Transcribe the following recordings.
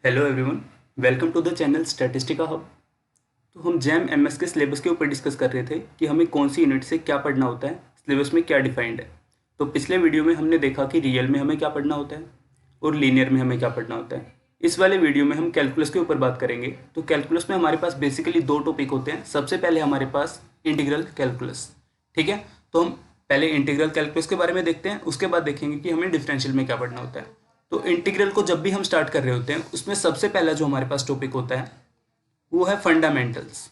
Hello everyone, welcome to the channel Statistica Hub. तो हम jam MS के syllabus के ऊपर डिस्कस कर रहे थे कि हमें कौन सी यूनिट से क्या पढ़ना होता है, सिलेबस में क्या डिफाइंड है। तो पिछले वीडियो में हमने देखा कि रियल में हमें क्या पढ़ना होता है और लीनियर में हमें क्या पढ़ना होता है। इस वाले वीडियो में हम कैलकुलस के ऊपर बात करेंगे। तो कैलकुलस में हमारे पास बेसिकली दो टॉपिक होते हैं। सबसे पहले हमारे पास इंटीग्रल कैलकुलस, ठीक है। तो हम पहले इंटीग्रल कैलकुलस के बारे में देखते हैं, उसके बाद देखेंगे कि हमें डिफरेंशियल में क्या पढ़ना होता है। तो इंटीग्रल को जब भी हम स्टार्ट कर रहे होते हैं, उसमें सबसे पहला जो हमारे पास टॉपिक होता है वो है फंडामेंटल्स,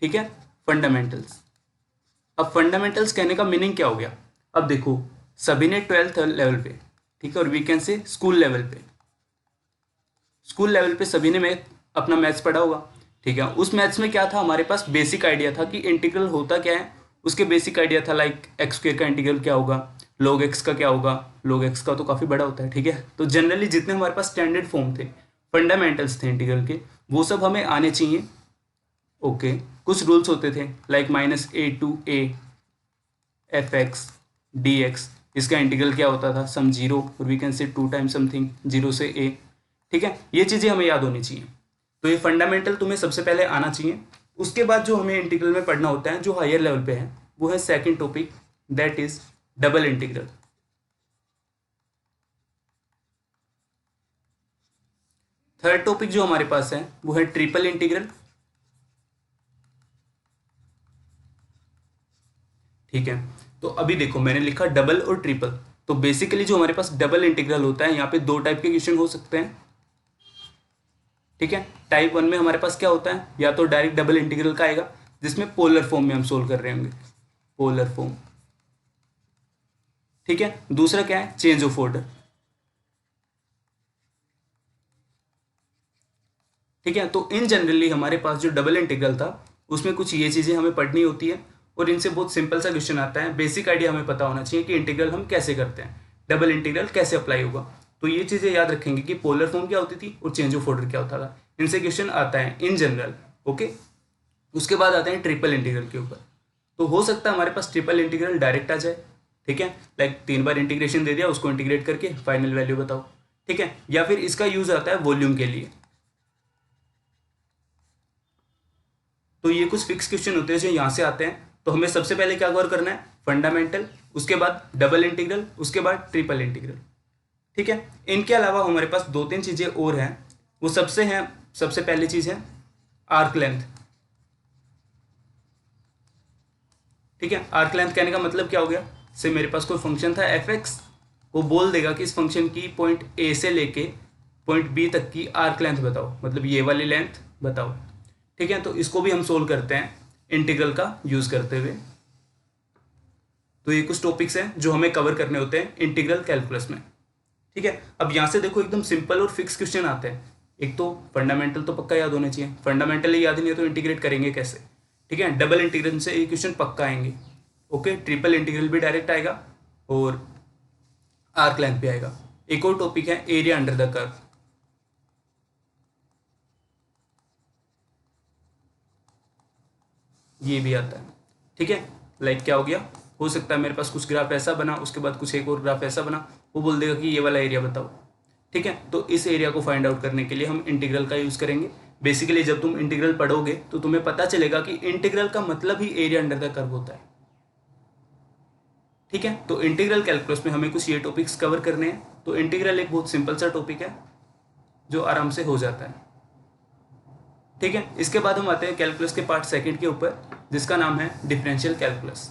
ठीक है। फंडामेंटल्स। अब फंडामेंटल्स कहने का मीनिंग क्या हो गया। अब देखो, सभी ने 12th लेवल पे, ठीक है, और वीकेंड से स्कूल लेवल पे सभी ने अपना मैथ्स पढ़ा होगा, ठीक है। उस मैथ्स में क्या था, हमारे पास बेसिक आइडिया था कि इंटीग्रल होता क्या है। उसके बेसिक आइडिया था लाइक एक्स स्क्वायर का इंटीग्रल क्या होगा, log x का क्या होगा। log x का तो काफ़ी बड़ा होता है, ठीक है। तो जनरली जितने हमारे पास स्टैंडर्ड फॉर्म थे, फंडामेंटल्स थे इंटीग्रल के, वो सब हमें आने चाहिए। ओके, कुछ रूल्स होते थे like -a to a f(x) dx। इसका इंटीग्रल क्या होता था, सम जीरो, और we can say 2 times something zero से a, ठीक है। ये चीज़ें हमें याद होनी चाहिए। तो ये फंडामेंटल तुम्हें सबसे पहले आना चाहिए। उसके बाद जो हमें इंटीग्रल में पढ़ना होता है, जो हायर लेवल पे है, वो है second topic, that is double integral. Third topic जो हमारे पास है वो है ट्रिपल इंटीग्रल, ठीक है। तो अभी देखो, मैंने लिखा डबल और ट्रिपल। तो बेसिकली जो हमारे पास डबल इंटीग्रल होता है, यहाँ पे दो टाइप के क्वेश्चन हो सकते हैं, ठीक है। टाइप वन में हमारे पास क्या होता है, या तो डायरेक्ट डबल इंटीग्रल का आएगा जिसमें पोलर फॉर्म में हम सोल्व कर रहे होंगे, पोलर फॉर्म, ठीक है। दूसरा क्या है, चेंज ऑफ ऑर्डर, ठीक है। तो इन जनरली हमारे पास जो डबल इंटीग्रल था, उसमें कुछ ये चीज़ें हमें पढ़नी होती है, और इनसे बहुत सिंपल सा क्वेश्चन आता है। बेसिक आइडिया हमें पता होना चाहिए कि इंटीग्रल हम कैसे करते हैं, डबल इंटीग्रल कैसे अप्लाई होगा। तो ये चीज़ें याद रखेंगे कि पोलर फॉर्म क्या होती थी और चेंज ऑफ ऑर्डर क्या होता था। इनसे क्वेश्चन आता है इन जनरल, ओके। उसके बाद आते हैं ट्रिपल इंटीग्रल के ऊपर। तो हो सकता है हमारे पास ट्रिपल इंटीग्रल डायरेक्ट आ जाए, ठीक है, लाइक 3 बार इंटीग्रेशन दे दिया, उसको इंटीग्रेट करके फाइनल वैल्यू बताओ, ठीक है। या फिर इसका यूज आता है वॉल्यूम के लिए। तो ये कुछ फिक्स क्वेश्चन होते हैं जो यहाँ से आते हैं। तो हमें सबसे पहले क्या कवर करना है, फंडामेंटल, उसके बाद डबल इंटीग्रल, उसके बाद ट्रिपल इंटीग्रल, ठीक है। इनके अलावा हमारे पास दो तीन चीज़ें और हैं। वो सबसे हैं, सबसे पहली चीज़ है आर्क लेंथ, ठीक है। आर्क लेंथ कहने का मतलब क्या हो गया, से मेरे पास कोई फंक्शन था f(x), वो बोल देगा कि इस फंक्शन की पॉइंट ए से लेके पॉइंट बी तक की आर्क लेंथ बताओ, मतलब ये वाली लेंथ बताओ, ठीक है। तो इसको भी हम सोल्व करते हैं इंटीग्रल का यूज करते हुए। तो ये कुछ टॉपिक्स हैं जो हमें कवर करने होते हैं इंटीग्रल कैलकुलस में, ठीक है। अब यहाँ से देखो, एकदम सिंपल और फिक्स क्वेश्चन आते हैं। एक तो फंडामेंटल तो पक्का याद होने चाहिए, फंडामेंटल ही याद नहीं है तो इंटीग्रेट करेंगे कैसे, ठीक है। डबल इंटीग्रल से ये क्वेश्चन पक्का आएंगे, ओके। ट्रिपल इंटीग्रल भी डायरेक्ट आएगा और आर्क लेंथ भी आएगा। एक और टॉपिक है एरिया अंडर द कर्व, ये भी आता है, ठीक है। लाइक क्या हो गया, हो सकता है मेरे पास कुछ ग्राफ ऐसा बना, उसके बाद कुछ एक और ग्राफ ऐसा बना, वो बोल देगा कि ये वाला एरिया बताओ, ठीक है। तो इस एरिया को फाइंड आउट करने के लिए हम इंटीग्रल का यूज़ करेंगे। बेसिकली जब तुम इंटीग्रल पढ़ोगे तो तुम्हें पता चलेगा कि इंटीग्रल का मतलब ही एरिया अंडर द कर्व होता है, ठीक है। तो इंटीग्रल कैलकुलस में हमें कुछ ये टॉपिक्स कवर करने हैं। तो इंटीग्रल एक बहुत सिंपल सा टॉपिक है जो आराम से हो जाता है, ठीक है। इसके बाद हम आते हैं कैलकुलस के पार्ट सेकंड के ऊपर, जिसका नाम है डिफरेंशियल कैलकुलस।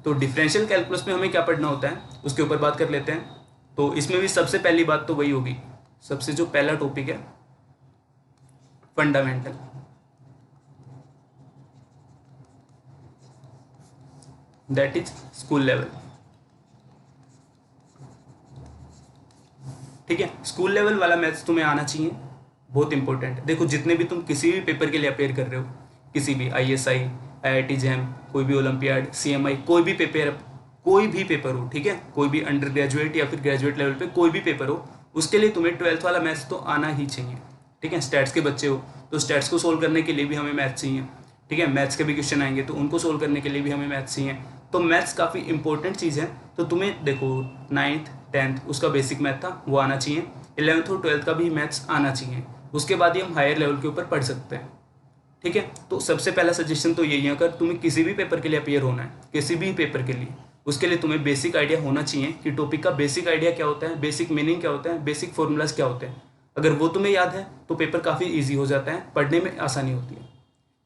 तो डिफरेंशियल कैलकुलस में हमें क्या पढ़ना होता है, उसके ऊपर बात कर लेते हैं। तो इसमें भी सबसे पहली बात तो वही होगी, सबसे जो पहला टॉपिक है fundamental, that is school level, ठीक है। स्कूल लेवल वाला मैथ्स तुम्हें आना चाहिए, बहुत इंपॉर्टेंट। देखो, जितने भी तुम किसी भी पेपर के लिए अपेयर कर रहे हो, किसी भी ISI, IIT जैम, कोई भी ओलंपियाड, CMI, कोई भी पेपर हो, ठीक है, कोई भी अंडर ग्रेजुएट या फिर ग्रेजुएट लेवल पे कोई भी पेपर हो, उसके लिए तुम्हें 12th वाला मैथ्स तो आना ही चाहिए, ठीक है। स्टैट्स के बच्चे हो तो स्टैट्स को सोल्व करने के लिए भी हमें मैथ्स चाहिए, ठीक है। मैथ्स के भी क्वेश्चन आएंगे तो उनको सोल्व करने के लिए भी हमें मैथ्स चाहिए। तो मैथ्स काफ़ी इंपॉर्टेंट चीज़ है। तो तुम्हें देखो 9th 10th उसका बेसिक मैथ था वो आना चाहिए, 11th और 12th का भी मैथ्स आना चाहिए। उसके बाद ही हम हायर लेवल के ऊपर पढ़ सकते हैं। ठीक है, तो सबसे पहला सजेशन तो यही है, अगर तुम्हें किसी भी पेपर के लिए अपियर होना है, किसी भी पेपर के लिए, उसके लिए तुम्हें बेसिक आइडिया होना चाहिए कि टॉपिक का बेसिक आइडिया क्या होता है, बेसिक मीनिंग क्या होता है, बेसिक फॉर्मूलाज क्या होते हैं। अगर वो तुम्हें याद है तो पेपर काफ़ी ईजी हो जाता है, पढ़ने में आसानी होती है।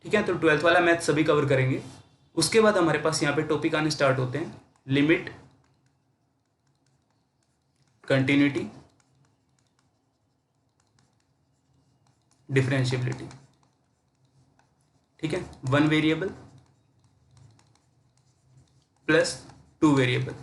ठीक है, तो 12th वाला मैथ सभी कवर करेंगे। उसके बाद हमारे पास यहाँ पे टॉपिक आने स्टार्ट होते हैं, लिमिट, कंटिन्यूटी, डिफरेंशिएबिलिटी। ठीक है, 1 वेरिएबल प्लस 2 वेरिएबल।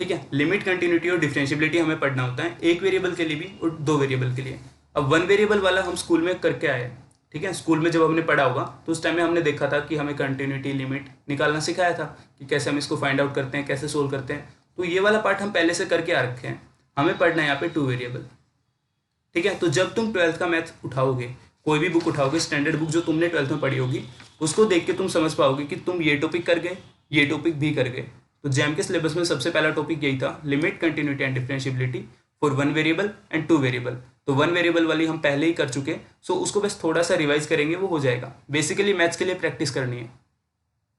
ठीक है, लिमिट, कंटिन्यूटी और डिफरेंशिएबिलिटी हमें पढ़ना होता है, 1 वेरिएबल के लिए भी और 2 वेरिएबल के लिए। अब 1 वेरिएबल वाला हम स्कूल में करके आए। ठीक है, स्कूल में जब हमने पढ़ा होगा तो उस टाइम में हमने देखा था कि हमें कंटिन्यूटी, लिमिट निकालना सिखाया था कि कैसे हम इसको फाइंड आउट करते हैं, कैसे सोल्व करते हैं। तो ये वाला पार्ट हम पहले से करके आ रखे हैं। हमें पढ़ना है यहाँ पे 2 वेरिएबल। ठीक है, तो जब तुम 12th का मैथ उठाओगे, कोई भी बुक उठाओगे, स्टैंडर्ड बुक जो तुमने 12th में पढ़ी होगी, उसको देख के तुम समझ पाओगे कि तुम ये टॉपिक कर गए, ये टॉपिक भी कर गए। तो जैम के सिलेबस में सबसे पहला टॉपिक यही था, limit, continuity and differentiability for 1 variable and 2 variable. तो 1 वेरिएबल वाली हम पहले ही कर चुके, सो उसको बस थोड़ा सा रिवाइज करेंगे, वो हो जाएगा। बेसिकली मैथ्स के लिए प्रैक्टिस करनी है।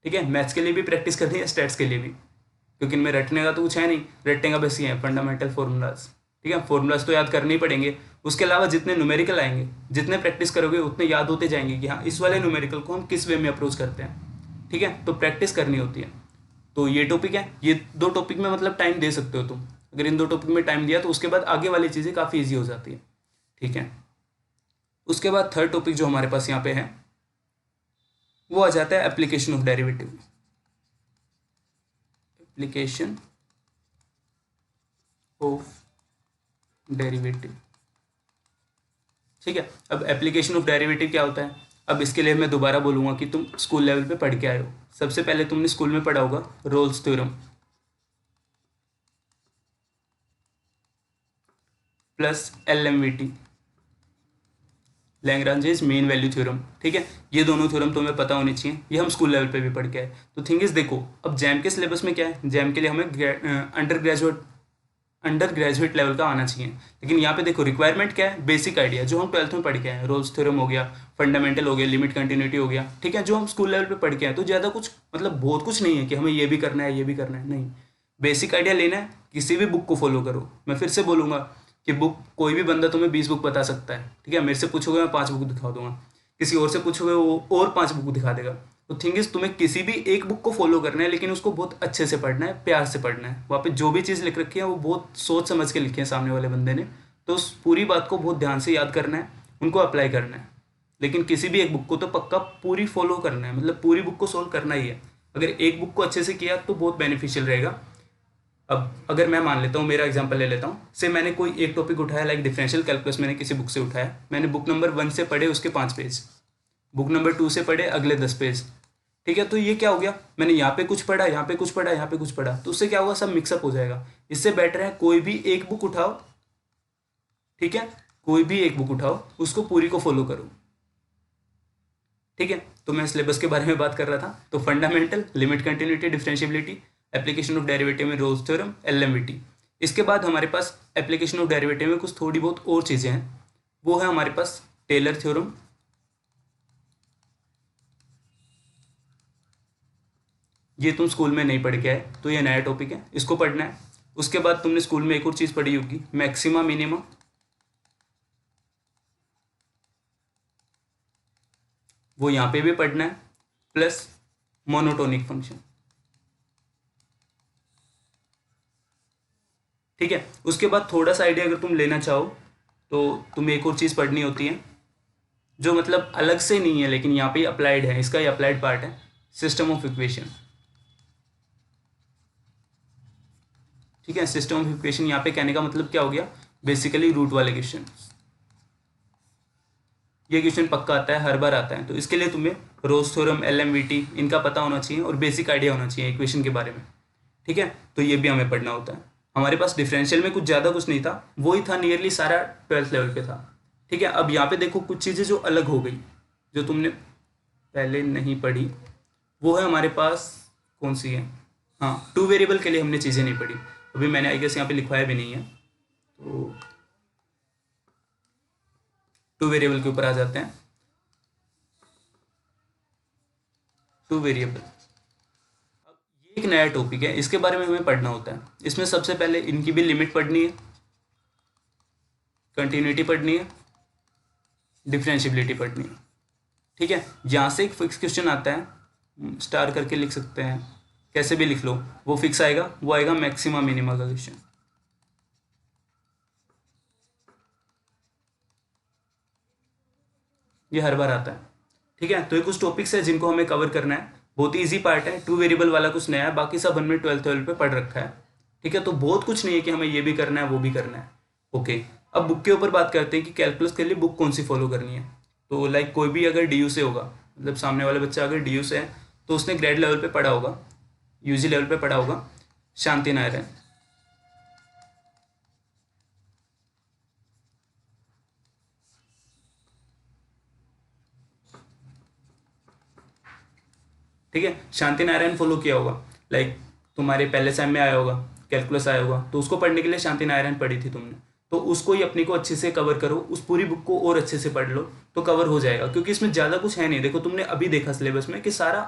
ठीक है, मैथ्स के लिए भी प्रैक्टिस करनी है, स्टैट्स के लिए भी, क्योंकि इनमें रटने का तो कुछ है नहीं, रटने का बस ये है फंडामेंटल फॉर्मूलाज। ठीक है, फॉर्मूलाज तो याद करने ही पड़ेंगे। उसके अलावा जितने न्यूमेरिकल आएंगे, जितने प्रैक्टिस करोगे उतने याद होते जाएंगे कि हाँ इस वाले न्यूमेरिकल को हम किस वे में अप्रोच करते हैं। ठीक है, तो प्रैक्टिस करनी होती है। तो ये टॉपिक है, ये 2 टॉपिक में मतलब टाइम दे सकते हो तुम। अगर इन 2 टॉपिक में टाइम दिया तो उसके बाद आगे वाली चीज़ें काफ़ी ईजी हो जाती है। ठीक है, उसके बाद थर्ड टॉपिक जो हमारे पास यहाँ पे है वो आ जाता है application of derivative. Application of derivative. ठीक है, अब एप्लीकेशन ऑफ डेरिवेटिव क्या होता है, अब इसके लिए मैं दोबारा बोलूँगा कि तुम स्कूल लेवल पे पढ़ के आए हो। सबसे पहले तुमने स्कूल में पढ़ा होगा Rolle's theorem plus LMVT, Lagrange's mean value theorem. ठीक है, ये दोनों थ्योरम तुम्हें पता होनी चाहिए, ये हम स्कूल लेवल पे भी पढ़ के आए। तो थिंग इज देखो, अब जैम के सिलेबस में क्या है, जैम के लिए हमें अंडर ग्रेजुएट लेवल का आना चाहिए। लेकिन यहाँ पे देखो रिक्वायरमेंट क्या है, बेसिक आइडिया जो हम 12th में पढ़ के आए, रोल्स थ्योरम हो गया, फंडामेंटल हो गया, लिमिट, कंटिन्यूटी हो गया। ठीक है, जो हम स्कूल लेवल पे पढ़ के आए, तो ज़्यादा कुछ मतलब बहुत कुछ नहीं है कि हमें ये भी करना है, ये भी करना है, नहीं। बेसिक आइडिया लेना है, किसी भी बुक को फॉलो करो। मैं फिर से बोलूँगा कि बुक, कोई भी बंदा तुम्हें 20 बुक बता सकता है। ठीक है, मेरे से पूछोगे मैं 5 बुक दिखा दूंगा, किसी और से पूछोगे वो और 5 बुक दिखा देगा। तो थिंग इज तुम्हें किसी भी एक बुक को फॉलो करना है, लेकिन उसको बहुत अच्छे से पढ़ना है, प्यार से पढ़ना है। वहाँ पे जो भी चीज़ लिख रखी है वो बहुत सोच समझ के लिखी है सामने वाले बंदे ने, तो उस पूरी बात को बहुत ध्यान से याद करना है, उनको अप्लाई करना है। लेकिन किसी भी एक बुक को तो पक्का पूरी फॉलो करना है, मतलब पूरी बुक को सोल्व करना ही है। अगर एक बुक को अच्छे से किया तो बहुत बेनिफिशियल रहेगा। अब अगर मैं मान लेता हूँ, मेरा एग्जांपल ले लेता हूँ, से मैंने कोई एक टॉपिक उठाया, लाइक डिफरेंशियल कैलकुलस, मैंने किसी बुक से उठाया, मैंने बुक नंबर 1 से पढ़े उसके 5 पेज, बुक नंबर 2 से पढ़े अगले 10 पेज। ठीक है, तो ये क्या हो गया, मैंने यहाँ पे कुछ पढ़ा, यहाँ पे कुछ पढ़ा, यहाँ पे कुछ पढ़ा, तो उससे क्या होगा, सब मिक्सअप हो जाएगा। इससे बेटर है कोई भी एक बुक उठाओ। ठीक है, कोई भी एक बुक उठाओ, उसको पूरी को फॉलो करो। ठीक है, तो मैं सिलेबस के बारे में बात कर रहा था। तो fundamental, limit, continuity, differentiability, application of derivative में रोल्स थ्योरम, LMVT। इसके बाद हमारे पास एप्लीकेशन ऑफ डेरिवेटिव में कुछ थोड़ी बहुत और चीज़ें हैं, वो है हमारे पास टेलर थ्योरम, ये तुम स्कूल में नहीं पढ़ के आए तो ये नया टॉपिक है, इसको पढ़ना है। उसके बाद तुमने स्कूल में एक और चीज़ पढ़ी होगी, मैक्सिमा मिनिमा, वो यहाँ पे भी पढ़ना है, प्लस मोनोटोनिक फंक्शन। ठीक है, उसके बाद थोड़ा सा आइडिया अगर तुम लेना चाहो तो तुम्हें एक और चीज़ पढ़नी होती है, जो मतलब अलग से नहीं है लेकिन यहाँ पे अप्लाइड है, इसका ये अप्लाइड पार्ट है, सिस्टम ऑफ इक्वेशन। ठीक है, सिस्टम ऑफ इक्वेशन यहाँ पे कहने का मतलब क्या हो गया, बेसिकली रूट वाले क्वेश्चन। ये क्वेश्चन पक्का आता है, हर बार आता है, तो इसके लिए तुम्हें रोल्स थ्योरम, LMVT इनका पता होना चाहिए और बेसिक आइडिया होना चाहिए इक्वेशन के बारे में। ठीक है, तो ये भी हमें पढ़ना होता है। हमारे पास डिफरेंशियल में कुछ ज़्यादा कुछ नहीं था, वही था, नियरली सारा 12th लेवल पे था। ठीक है, अब यहाँ पे देखो कुछ चीज़ें जो अलग हो गई, जो तुमने पहले नहीं पढ़ी, वो है हमारे पास कौन सी है, हाँ 2 वेरिएबल के लिए हमने चीज़ें नहीं पढ़ी। अभी मैंने आई गेस यहाँ पे लिखवाया भी नहीं है। तो टू वेरिएबल के ऊपर आ जाते हैं। टू वेरिएबल एक नया टॉपिक है, इसके बारे में हमें पढ़ना होता है। इसमें सबसे पहले इनकी भी लिमिट पढ़नी है, कंटिन्यूटी पढ़नी है, डिफरेंशियबिलिटी पढ़नी है। ठीक है, यहाँ से एक फिक्स क्वेश्चन आता है, स्टार करके लिख सकते हैं, कैसे भी लिख लो, वो फिक्स आएगा, वो आएगा मैक्सिमा मिनिमा का क्वेश्चन। ये हर बार आता है। ठीक है, तो ये कुछ टॉपिक्स है जिनको हमें कवर करना है। बहुत ही ईजी पार्ट है, टू वेरिएबल वाला कुछ नया है, बाकी सब हमने 12th लेवल पे पढ़ रखा है। ठीक है, तो बहुत कुछ नहीं है कि हमें ये भी करना है वो भी करना है। ओके, अब बुक के ऊपर बात करते हैं कि कैलकुलस के लिए बुक कौन सी फॉलो करनी है। तो लाइक कोई भी अगर डी से होगा, मतलब सामने वाला बच्चा अगर डी से है तो उसने ग्रेड लेवल पे पढ़ा होगा, यूजी लेवल पे पढ़ा होगा शांति नारायण। ठीक है, शांति नारायण फॉलो किया होगा, लाइक तुम्हारे पहले सेम में आया होगा, कैलकुलस आया होगा, तो उसको पढ़ने के लिए शांति नारायण पढ़ी थी तुमने, तो उसको ही अपनी को अच्छे से कवर करो, उस पूरी बुक को और अच्छे से पढ़ लो तो कवर हो जाएगा, क्योंकि इसमें ज़्यादा कुछ है नहीं। देखो तुमने अभी देखा सिलेबस में कि सारा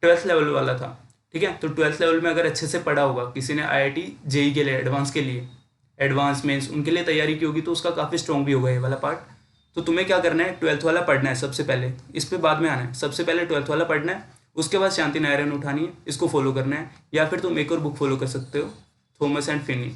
12th लेवल वाला था। ठीक है, तो 12th लेवल में अगर अच्छे से पढ़ा होगा, किसी ने IIT JEE के लिए, एडवांस के लिए, एडवांस मेंस उनके लिए तैयारी की होगी, तो उसका काफ़ी स्ट्रॉन्ग भी होगा ये वाला पार्ट। तो तुम्हें क्या करना है, 12th वाला पढ़ना है सबसे पहले, इस पर बाद में आना है। सबसे पहले 12th वाला पढ़ना है, उसके बाद शांति नारायण उठानी है, इसको फॉलो करना है। या फिर तुम एक और बुक फॉलो कर सकते हो, Thomas and Finney.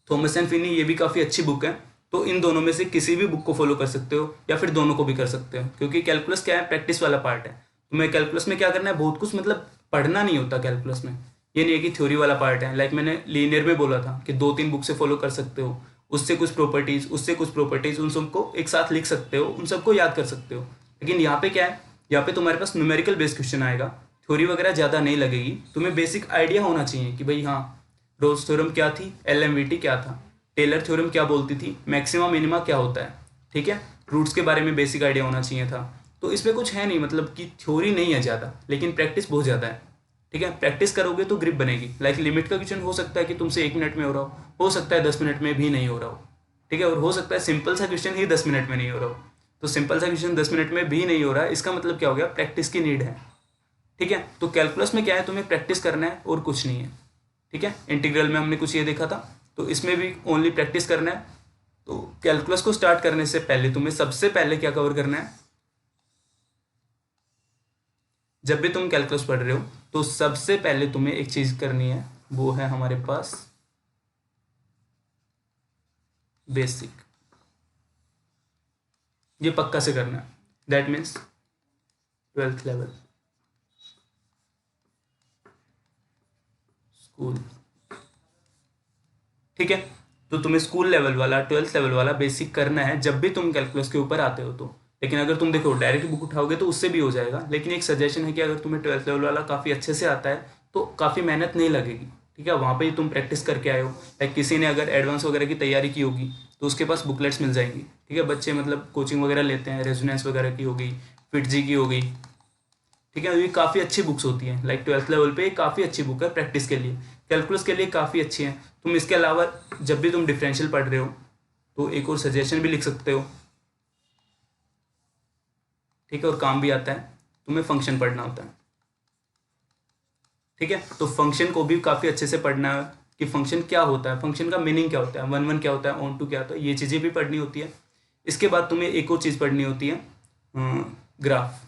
Thomas and Finney ये भी काफ़ी अच्छी बुक है, तो इन दोनों में से किसी भी बुक को फॉलो कर सकते हो या फिर दोनों को भी कर सकते हो, क्योंकि कैलकुलस क्या है, प्रैक्टिस वाला पार्ट है। तुम्हें कैलकुलस में क्या करना है, बहुत कुछ मतलब पढ़ना नहीं होता कैलकुलस में। ये नहीं है कि थ्योरी वाला पार्ट है, लाइक मैंने लीनियर में बोला था कि 2-3 बुक से फॉलो कर सकते हो, उससे कुछ प्रॉपर्टीज, उससे कुछ प्रॉपर्टीज, उन सबको एक साथ लिख सकते हो, उन सबको याद कर सकते हो। लेकिन यहाँ पे क्या है, यहाँ पे तुम्हारे पास न्यूमेरिकल बेस्ड क्वेश्चन आएगा, थ्योरी वगैरह ज़्यादा नहीं लगेगी। तुम्हें बेसिक आइडिया होना चाहिए कि भाई हाँ, रोल्स थ्योरम क्या थी, LMVT क्या था, टेलर थ्योरम क्या बोलती थी, मैक्सिमा मिनिमा क्या होता है। ठीक है, रूट्स के बारे में बेसिक आइडिया होना चाहिए था। तो इसमें कुछ है नहीं, मतलब कि थ्योरी नहीं है ज़्यादा, लेकिन प्रैक्टिस बहुत ज़्यादा है। ठीक है, प्रैक्टिस करोगे तो ग्रिप बनेगी। लाइक लिमिट का क्वेश्चन हो सकता है कि तुमसे 1 मिनट में हो रहा हो सकता है 10 मिनट में भी नहीं हो रहा हो। ठीक है, और हो सकता है सिंपल सा क्वेश्चन ही 10 मिनट में नहीं हो रहा हो। तो सिंपल सा क्वेश्चन 10 मिनट में भी नहीं हो रहा है, इसका मतलब क्या हो गया, प्रैक्टिस की नीड है। ठीक है, तो कैलकुलस में क्या है, तुम्हें प्रैक्टिस करना है और कुछ नहीं है। ठीक है, इंटीग्रल में हमने कुछ ये देखा था, तो इसमें भी ओनली प्रैक्टिस करना है। तो कैलकुलस को स्टार्ट करने से पहले तुम्हें सबसे पहले क्या कवर करना है, जब भी तुम कैलकुलस पढ़ रहे हो तो सबसे पहले तुम्हें एक चीज करनी है, वो है हमारे पास बेसिक। ये पक्का से करना है, that means 12th level school. ठीक है, तो तुम्हें स्कूल लेवल वाला, 12th लेवल वाला बेसिक करना है जब भी तुम कैलकुलस के ऊपर आते हो तो। लेकिन अगर तुम देखो डायरेक्ट बुक उठाओगे तो उससे भी हो जाएगा, लेकिन एक सजेशन है कि अगर तुम्हें 12th लेवल वाला काफ़ी अच्छे से आता है तो काफ़ी मेहनत नहीं लगेगी। ठीक है, वहाँ पे ही तुम प्रैक्टिस करके आए हो। लाइक किसी ने अगर एडवांस वगैरह की तैयारी की होगी तो उसके पास बुकलेट्स मिल जाएंगी। ठीक है, बच्चे मतलब कोचिंग वगैरह लेते हैं, रेजोनेंस वगैरह की हो गई, FIITJEE की हो गई। ठीक है, ये काफ़ी अच्छी बुक्स होती हैं, लाइक 12th लेवल पे काफ़ी अच्छी बुक है प्रैक्टिस के लिए, कैलकुलस के लिए काफ़ी अच्छी है। तुम इसके अलावा जब भी तुम डिफरेंशियल पढ़ रहे हो तो एक और सजेशन भी लिख सकते हो। ठीक है, और काम भी आता है, तुम्हें फंक्शन पढ़ना होता है। ठीक है, तो फंक्शन को भी काफ़ी अच्छे से पढ़ना है कि फंक्शन क्या होता है, फंक्शन का मीनिंग क्या होता है, 1 1 क्या होता है, ऑन टू क्या होता है, ये चीज़ें भी पढ़नी होती है। इसके बाद तुम्हें एक और चीज़ पढ़नी होती है, ग्राफ।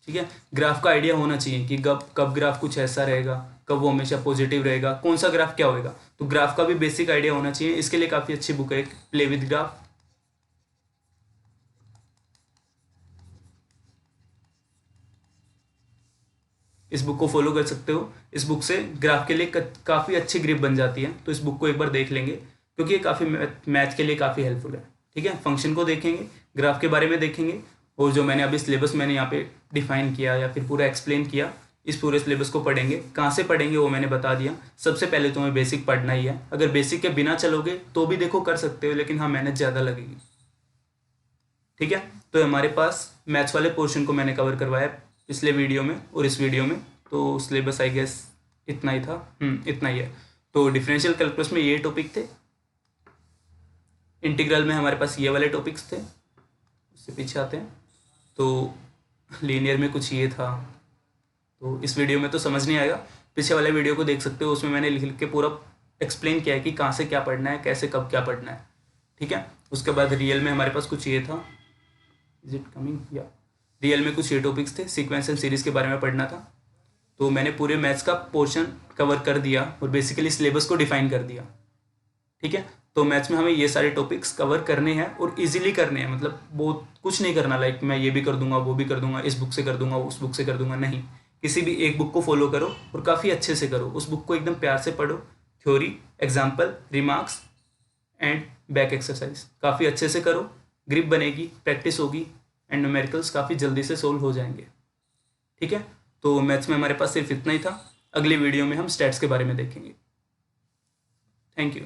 ठीक है, ग्राफ का आइडिया होना चाहिए कि कब कब ग्राफ कुछ ऐसा रहेगा, कब वो हमेशा पॉजिटिव रहेगा, कौन सा ग्राफ क्या होएगा। तो ग्राफ का भी बेसिक आइडिया होना चाहिए। इसके लिए काफ़ी अच्छी बुक है एक, प्ले विद ग्राफ। इस बुक को फॉलो कर सकते हो। इस बुक से ग्राफ के लिए काफ़ी अच्छी ग्रिप बन जाती है, तो इस बुक को एक बार देख लेंगे क्योंकि ये काफ़ी मैथ के लिए काफ़ी हेल्पफुल है। ठीक है, फंक्शन को देखेंगे, ग्राफ के बारे में देखेंगे, और जो मैंने अभी सिलेबस मैंने यहाँ पे डिफाइन किया या फिर पूरा एक्सप्लेन किया, इस पूरे सिलेबस को पढ़ेंगे। कहाँ से पढ़ेंगे वो मैंने बता दिया। सबसे पहले तुम्हें बेसिक पढ़ना ही है। अगर बेसिक के बिना चलोगे तो भी देखो कर सकते हो, लेकिन हाँ मेहनत ज़्यादा लगेगी। ठीक है, तो हमारे पास मैथ्स वाले पोर्शन को मैंने कवर करवाया पिछले वीडियो में और इस वीडियो में। तो सिलेबस आई गेस इतना ही था, इतना ही है। तो डिफरेंशियल कैलकुलस में ये टॉपिक थे, इंटीग्रल में हमारे पास ये वाले टॉपिक्स थे। उससे पीछे आते हैं तो लीनियर में कुछ ये था। तो इस वीडियो में तो समझ नहीं आएगा, पीछे वाले वीडियो को देख सकते हो, उसमें मैंने लिख लिख के पूरा एक्सप्लेन किया है कि कहाँ से क्या पढ़ना है, कैसे कब क्या पढ़ना है। ठीक है, उसके बाद रियल में हमारे पास कुछ ये था, इज इट कमिंग, या रियल में कुछ ये टॉपिक्स थे, सीक्वेंस एंड सीरीज के बारे में पढ़ना था। तो मैंने पूरे मैथ्स का पोर्शन कवर कर दिया और बेसिकली सिलेबस को डिफाइन कर दिया। ठीक है, तो मैथ्स में हमें ये सारे टॉपिक्स कवर करने हैं और इजीली करने हैं, मतलब बहुत कुछ नहीं करना लाइक मैं ये भी कर दूंगा वो भी कर दूंगा, इस बुक से कर दूंगा उस बुक से कर दूंगा, नहीं। किसी भी एक बुक को फॉलो करो और काफ़ी अच्छे से करो, उस बुक को एकदम प्यार से पढ़ो, theory, example, remarks and back exercise काफ़ी अच्छे से करो, ग्रिप बनेगी, प्रैक्टिस होगी एंड न्यूमेरिकल्स काफ़ी जल्दी से सोल्व हो जाएंगे। ठीक है, तो मैथ्स में हमारे पास सिर्फ इतना ही था। अगले वीडियो में हम स्टैट्स के बारे में देखेंगे। Thank you.